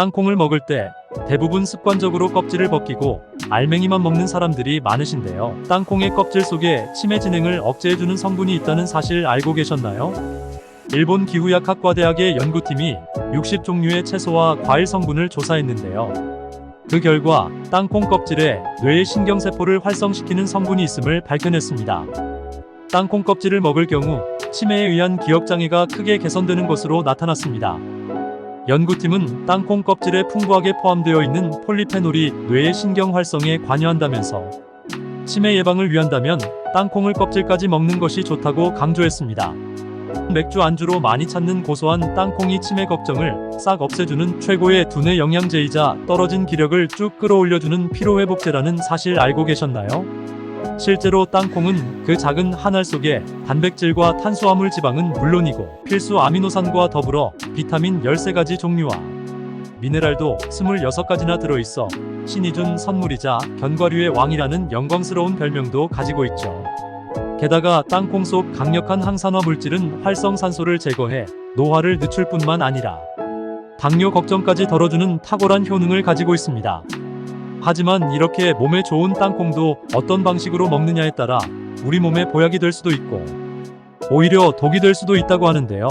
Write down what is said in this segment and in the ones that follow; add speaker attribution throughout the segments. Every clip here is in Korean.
Speaker 1: 땅콩을 먹을 때 대부분 습관적으로 껍질을 벗기고 알맹이만 먹는 사람들이 많으신데요. 땅콩의 껍질 속에 치매 진행을 억제해주는 성분이 있다는 사실 알고 계셨나요? 일본 기후약학과대학의 연구팀이 60종류의 채소와 과일 성분을 조사했는데요. 그 결과 땅콩 껍질에 뇌의 신경세포를 활성시키는 성분이 있음을 밝혀냈습니다. 땅콩 껍질을 먹을 경우 치매에 의한 기억장애가 크게 개선되는 것으로 나타났습니다. 연구팀은 땅콩 껍질에 풍부하게 포함되어 있는 폴리페놀이 뇌의 신경 활성에 관여한다면서 치매 예방을 위한다면 땅콩을 껍질까지 먹는 것이 좋다고 강조했습니다. 맥주 안주로 많이 찾는 고소한 땅콩이 치매 걱정을 싹 없애주는 최고의 두뇌 영양제이자 떨어진 기력을 쭉 끌어올려주는 피로회복제라는 사실 알고 계셨나요? 실제로 땅콩은 그 작은 한 알 속에 단백질과 탄수화물 지방은 물론이고 필수 아미노산과 더불어 비타민 13가지 종류와 미네랄도 26가지나 들어있어 신이 준 선물이자 견과류의 왕이라는 영광스러운 별명도 가지고 있죠. 게다가 땅콩 속 강력한 항산화 물질은 활성산소를 제거해 노화를 늦출 뿐만 아니라 당뇨 걱정까지 덜어주는 탁월한 효능을 가지고 있습니다. 하지만 이렇게 몸에 좋은 땅콩도 어떤 방식으로 먹느냐에 따라 우리 몸에 보약이 될 수도 있고 오히려 독이 될 수도 있다고 하는데요.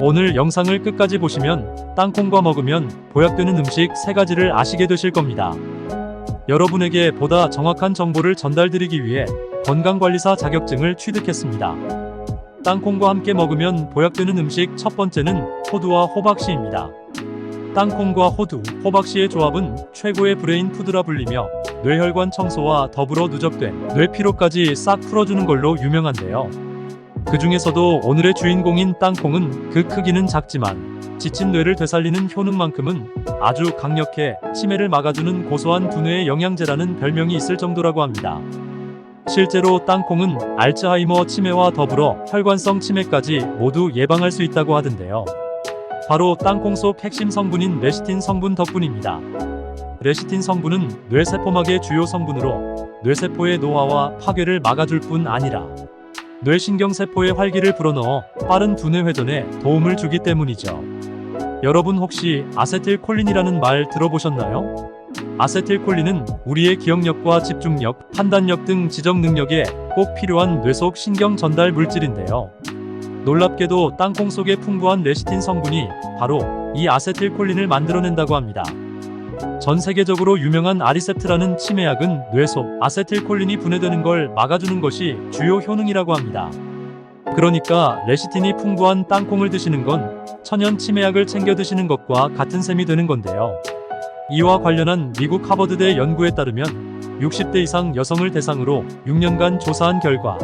Speaker 1: 오늘 영상을 끝까지 보시면 땅콩과 먹으면 보약되는 음식 3가지를 아시게 되실 겁니다. 여러분에게 보다 정확한 정보를 전달드리기 위해 건강관리사 자격증을 취득했습니다. 땅콩과 함께 먹으면 보약되는 음식 첫 번째는 호두와 호박씨입니다. 땅콩과 호두, 호박씨의 조합은 최고의 브레인 푸드라 불리며 뇌혈관 청소와 더불어 누적된 뇌피로까지 싹 풀어주는 걸로 유명한데요. 그 중에서도 오늘의 주인공인 땅콩은 그 크기는 작지만 지친 뇌를 되살리는 효능만큼은 아주 강력해 치매를 막아주는 고소한 두뇌의 영양제라는 별명이 있을 정도라고 합니다. 실제로 땅콩은 알츠하이머 치매와 더불어 혈관성 치매까지 모두 예방할 수 있다고 하던데요. 바로 땅콩 속 핵심 성분인 레시틴 성분 덕분입니다. 레시틴 성분은 뇌세포막의 주요 성분으로 뇌세포의 노화와 파괴를 막아줄 뿐 아니라 뇌신경세포의 활기를 불어넣어 빠른 두뇌 회전에 도움을 주기 때문이죠. 여러분 혹시 아세틸콜린이라는 말 들어보셨나요? 아세틸콜린은 우리의 기억력과 집중력, 판단력 등 지적 능력에 꼭 필요한 뇌 속 신경 전달 물질인데요. 놀랍게도 땅콩 속의 풍부한 레시틴 성분이 바로 이 아세틸콜린을 만들어낸다고 합니다. 전 세계적으로 유명한 아리셉트라는 치매약은 뇌 속 아세틸콜린이 분해되는 걸 막아주는 것이 주요 효능이라고 합니다. 그러니까 레시틴이 풍부한 땅콩을 드시는 건 천연 치매약을 챙겨 드시는 것과 같은 셈이 되는 건데요. 이와 관련한 미국 하버드대 연구에 따르면 60대 이상 여성을 대상으로 6년간 조사한 결과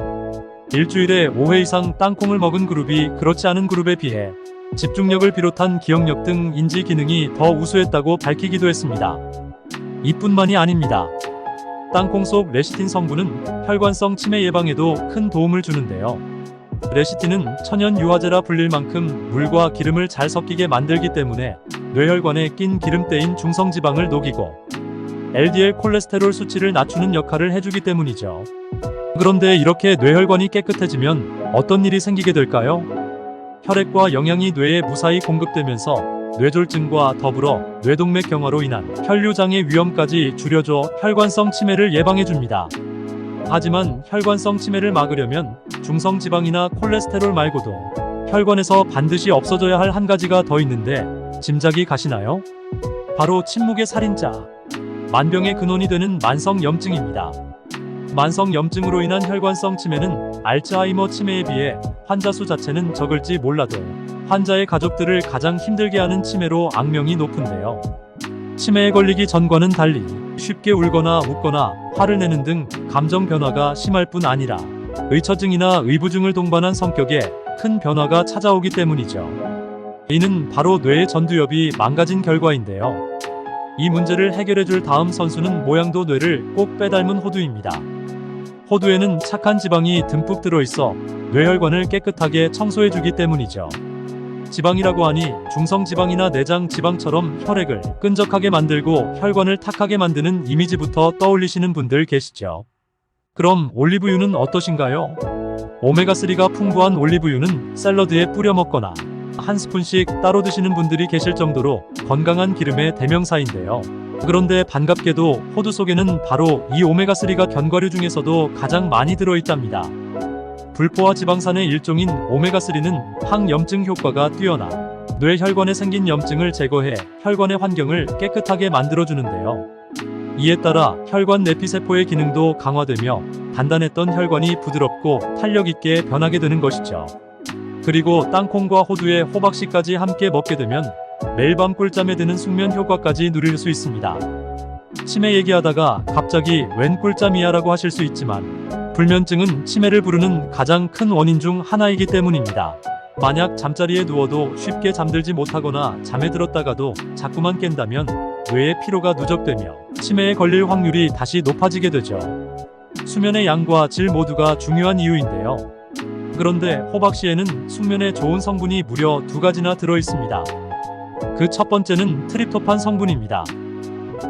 Speaker 1: 일주일에 5회 이상 땅콩을 먹은 그룹이 그렇지 않은 그룹에 비해 집중력을 비롯한 기억력 등 인지 기능이 더 우수했다고 밝히기도 했습니다. 이뿐만이 아닙니다. 땅콩 속 레시틴 성분은 혈관성 치매 예방에도 큰 도움을 주는데요. 레시틴은 천연 유화제라 불릴 만큼 물과 기름을 잘 섞이게 만들기 때문에 뇌혈관에 낀 기름때인 중성지방을 녹이고 LDL 콜레스테롤 수치를 낮추는 역할을 해주기 때문이죠. 그런데 이렇게 뇌혈관이 깨끗해지면 어떤 일이 생기게 될까요? 혈액과 영양이 뇌에 무사히 공급되면서 뇌졸중과 더불어 뇌동맥 경화로 인한 혈류장애 위험까지 줄여줘 혈관성 치매를 예방해줍니다. 하지만 혈관성 치매를 막으려면 중성지방이나 콜레스테롤 말고도 혈관에서 반드시 없어져야 할 한 가지가 더 있는데 짐작이 가시나요? 바로 침묵의 살인자, 만병의 근원이 되는 만성염증입니다. 만성염증으로 인한 혈관성 치매는 알츠하이머 치매에 비해 환자 수 자체는 적을지 몰라도 환자의 가족들을 가장 힘들게 하는 치매로 악명이 높은데요. 치매에 걸리기 전과는 달리 쉽게 울거나 웃거나 화를 내는 등 감정 변화가 심할 뿐 아니라 의처증이나 의부증을 동반한 성격에 큰 변화가 찾아오기 때문이죠. 이는 바로 뇌의 전두엽이 망가진 결과인데요. 이 문제를 해결해줄 다음 선수는 모양도 뇌를 꼭 빼닮은 호두입니다. 호두에는 착한 지방이 듬뿍 들어있어 뇌혈관을 깨끗하게 청소해주기 때문이죠. 지방이라고 하니 중성지방이나 내장 지방처럼 혈액을 끈적하게 만들고 혈관을 탁하게 만드는 이미지부터 떠올리시는 분들 계시죠? 그럼 올리브유는 어떠신가요? 오메가3가 풍부한 올리브유는 샐러드에 뿌려 먹거나 한 스푼씩 따로 드시는 분들이 계실 정도로 건강한 기름의 대명사인데요. 그런데 반갑게도 호두 속에는 바로 이 오메가3가 견과류 중에서도 가장 많이 들어있답니다. 불포화 지방산의 일종인 오메가3는 항염증 효과가 뛰어나 뇌혈관에 생긴 염증을 제거해 혈관의 환경을 깨끗하게 만들어주는데요. 이에 따라 혈관 내피세포의 기능도 강화되며 단단했던 혈관이 부드럽고 탄력있게 변하게 되는 것이죠. 그리고 땅콩과 호두에 호박씨까지 함께 먹게 되면 매일 밤 꿀잠에 드는 숙면 효과까지 누릴 수 있습니다. 치매 얘기하다가 갑자기 웬 꿀잠이야 라고 하실 수 있지만 불면증은 치매를 부르는 가장 큰 원인 중 하나이기 때문입니다. 만약 잠자리에 누워도 쉽게 잠들지 못하거나 잠에 들었다가도 자꾸만 깬다면 뇌의 피로가 누적되며 치매에 걸릴 확률이 다시 높아지게 되죠. 수면의 양과 질 모두가 중요한 이유인데요. 그런데 호박씨에는 숙면에 좋은 성분이 무려 2가지나 들어있습니다. 그 첫 번째는 트립토판 성분입니다.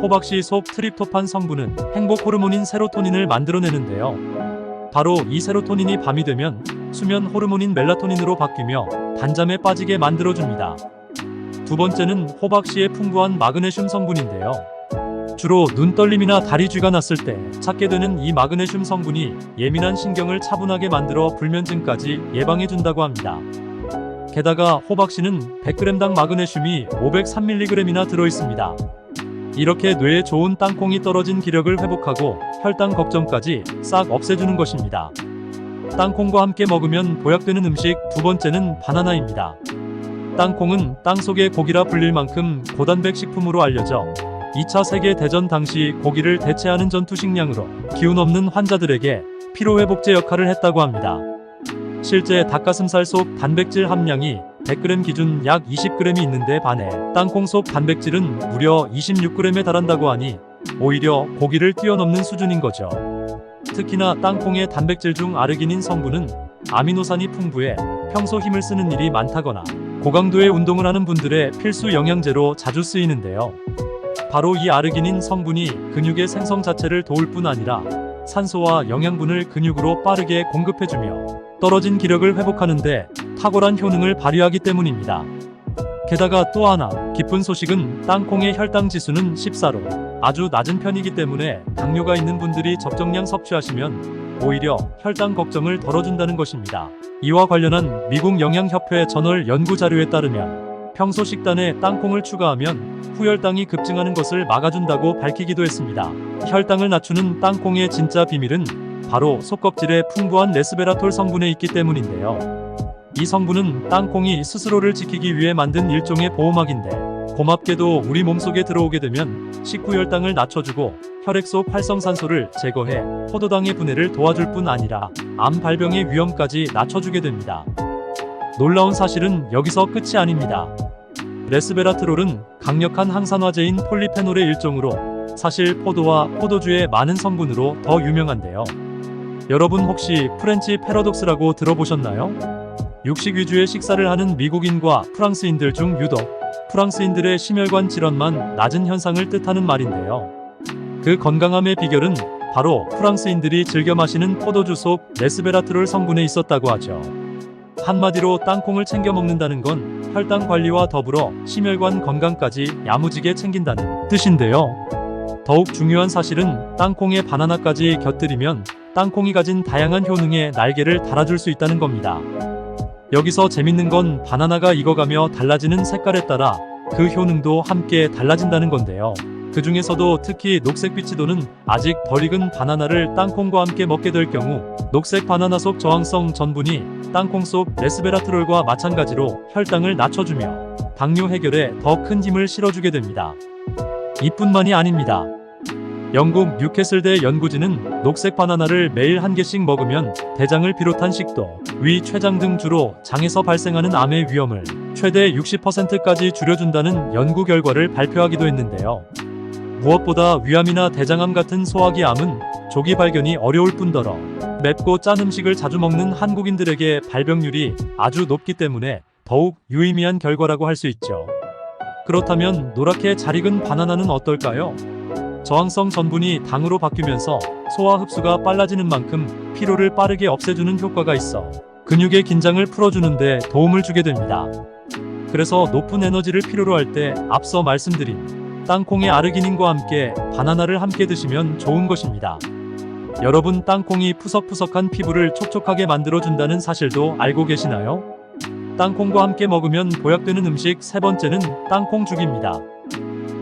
Speaker 1: 호박씨 속 트립토판 성분은 행복 호르몬인 세로토닌을 만들어내는데요. 바로 이 세로토닌이 밤이 되면 수면 호르몬인 멜라토닌으로 바뀌며 단잠에 빠지게 만들어줍니다. 두 번째는 호박씨의 풍부한 마그네슘 성분인데요. 주로 눈떨림이나 다리 쥐가 났을 때 찾게 되는 이 마그네슘 성분이 예민한 신경을 차분하게 만들어 불면증까지 예방해준다고 합니다. 게다가 호박씨는 100g당 마그네슘이 503mg이나 들어있습니다. 이렇게 뇌에 좋은 땅콩이 떨어진 기력을 회복하고 혈당 걱정까지 싹 없애주는 것입니다. 땅콩과 함께 먹으면 보약되는 음식 두 번째는 바나나입니다. 땅콩은 땅속의 고기라 불릴 만큼 고단백 식품으로 알려져 2차 세계대전 당시 고기를 대체하는 전투식량으로 기운 없는 환자들에게 피로회복제 역할을 했다고 합니다. 실제 닭가슴살 속 단백질 함량이 100g 기준 약 20g이 있는데 반해 땅콩 속 단백질은 무려 26g에 달한다고 하니 오히려 고기를 뛰어넘는 수준인 거죠. 특히나 땅콩의 단백질 중 아르기닌 성분은 아미노산이 풍부해 평소 힘을 쓰는 일이 많다거나 고강도의 운동을 하는 분들의 필수 영양제로 자주 쓰이는데요. 바로 이 아르기닌 성분이 근육의 생성 자체를 도울 뿐 아니라 산소와 영양분을 근육으로 빠르게 공급해주며 떨어진 기력을 회복하는데 탁월한 효능을 발휘하기 때문입니다. 게다가 또 하나 기쁜 소식은 땅콩의 혈당 지수는 14로 아주 낮은 편이기 때문에 당뇨가 있는 분들이 적정량 섭취하시면 오히려 혈당 걱정을 덜어준다는 것입니다. 이와 관련한 미국 영양협회 저널 연구 자료에 따르면 평소 식단에 땅콩을 추가하면 후혈당이 급증하는 것을 막아준다고 밝히기도 했습니다. 혈당을 낮추는 땅콩의 진짜 비밀은 바로 속껍질에 풍부한 레스베라톨 성분에 있기 때문인데요. 이 성분은 땅콩이 스스로를 지키기 위해 만든 일종의 보호막인데 고맙게도 우리 몸속에 들어오게 되면 식후혈당을 낮춰주고 혈액 속 활성산소를 제거해 포도당의 분해를 도와줄 뿐 아니라 암 발병의 위험까지 낮춰주게 됩니다. 놀라운 사실은 여기서 끝이 아닙니다. 레스베라트롤은 강력한 항산화제인 폴리페놀의 일종으로 사실 포도와 포도주의 많은 성분으로 더 유명한데요. 여러분 혹시 프렌치 패러독스라고 들어보셨나요? 육식 위주의 식사를 하는 미국인과 프랑스인들 중 유독 프랑스인들의 심혈관 질환만 낮은 현상을 뜻하는 말인데요. 그 건강함의 비결은 바로 프랑스인들이 즐겨 마시는 포도주 속 레스베라트롤 성분에 있었다고 하죠. 한마디로 땅콩을 챙겨 먹는다는 건 혈당 관리와 더불어 심혈관 건강까지 야무지게 챙긴다는 뜻인데요. 더욱 중요한 사실은 땅콩에 바나나까지 곁들이면 땅콩이 가진 다양한 효능에 날개를 달아줄 수 있다는 겁니다. 여기서 재밌는 건 바나나가 익어가며 달라지는 색깔에 따라 그 효능도 함께 달라진다는 건데요. 그 중에서도 특히 녹색빛이 도는 아직 덜 익은 바나나를 땅콩과 함께 먹게 될 경우 녹색 바나나 속 저항성 전분이 땅콩 속 레스베라트롤과 마찬가지로 혈당을 낮춰주며 당뇨 해결에 더 큰 힘을 실어주게 됩니다. 이뿐만이 아닙니다. 영국 뉴캐슬대 연구진은 녹색 바나나를 매일 한 개씩 먹으면 대장을 비롯한 식도, 위, 췌장 등 주로 장에서 발생하는 암의 위험을 최대 60%까지 줄여준다는 연구 결과를 발표하기도 했는데요. 무엇보다 위암이나 대장암 같은 소화기 암은 조기 발견이 어려울 뿐더러 맵고 짠 음식을 자주 먹는 한국인들에게 발병률이 아주 높기 때문에 더욱 유의미한 결과라고 할 수 있죠. 그렇다면 노랗게 잘 익은 바나나는 어떨까요? 저항성 전분이 당으로 바뀌면서 소화 흡수가 빨라지는 만큼 피로를 빠르게 없애주는 효과가 있어 근육의 긴장을 풀어주는데 도움을 주게 됩니다. 그래서 높은 에너지를 필요로 할 때 앞서 말씀드린 땅콩의 아르기닌과 함께 바나나를 함께 드시면 좋은 것입니다. 여러분, 땅콩이 푸석푸석한 피부를 촉촉하게 만들어준다는 사실도 알고 계시나요? 땅콩과 함께 먹으면 보약되는 음식 세 번째는 땅콩죽입니다.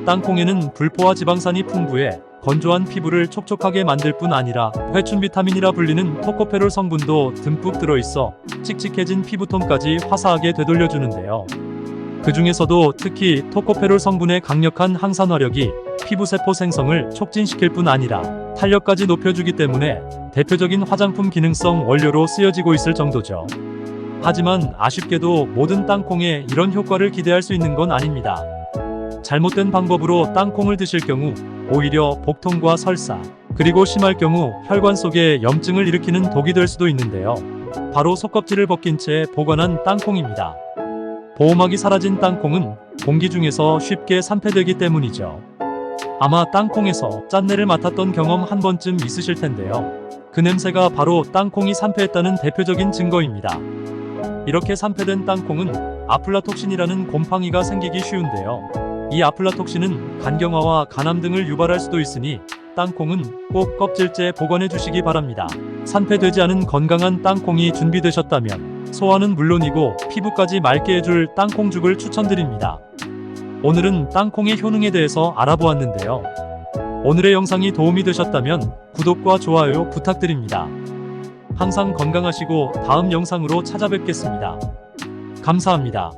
Speaker 1: 땅콩에는 불포화 지방산이 풍부해 건조한 피부를 촉촉하게 만들 뿐 아니라 회춘 비타민이라 불리는 토코페롤 성분도 듬뿍 들어있어 칙칙해진 피부톤까지 화사하게 되돌려주는데요. 그 중에서도 특히 토코페롤 성분의 강력한 항산화력이 피부세포 생성을 촉진시킬 뿐 아니라 탄력까지 높여주기 때문에 대표적인 화장품 기능성 원료로 쓰여지고 있을 정도죠. 하지만 아쉽게도 모든 땅콩에 이런 효과를 기대할 수 있는 건 아닙니다. 잘못된 방법으로 땅콩을 드실 경우 오히려 복통과 설사, 그리고 심할 경우 혈관 속에 염증을 일으키는 독이 될 수도 있는데요. 바로 속껍질을 벗긴 채 보관한 땅콩입니다. 보호막이 사라진 땅콩은 공기 중에서 쉽게 산패되기 때문이죠. 아마 땅콩에서 짠내를 맡았던 경험 한 번쯤 있으실 텐데요. 그 냄새가 바로 땅콩이 산패했다는 대표적인 증거입니다. 이렇게 산패된 땅콩은 아플라톡신이라는 곰팡이가 생기기 쉬운데요. 이 아플라톡신은 간경화와 간암 등을 유발할 수도 있으니 땅콩은 꼭 껍질째 보관해 주시기 바랍니다. 산패되지 않은 건강한 땅콩이 준비되셨다면 소화는 물론이고 피부까지 맑게 해줄 땅콩죽을 추천드립니다. 오늘은 땅콩의 효능에 대해서 알아보았는데요. 오늘의 영상이 도움이 되셨다면 구독과 좋아요 부탁드립니다. 항상 건강하시고 다음 영상으로 찾아뵙겠습니다. 감사합니다.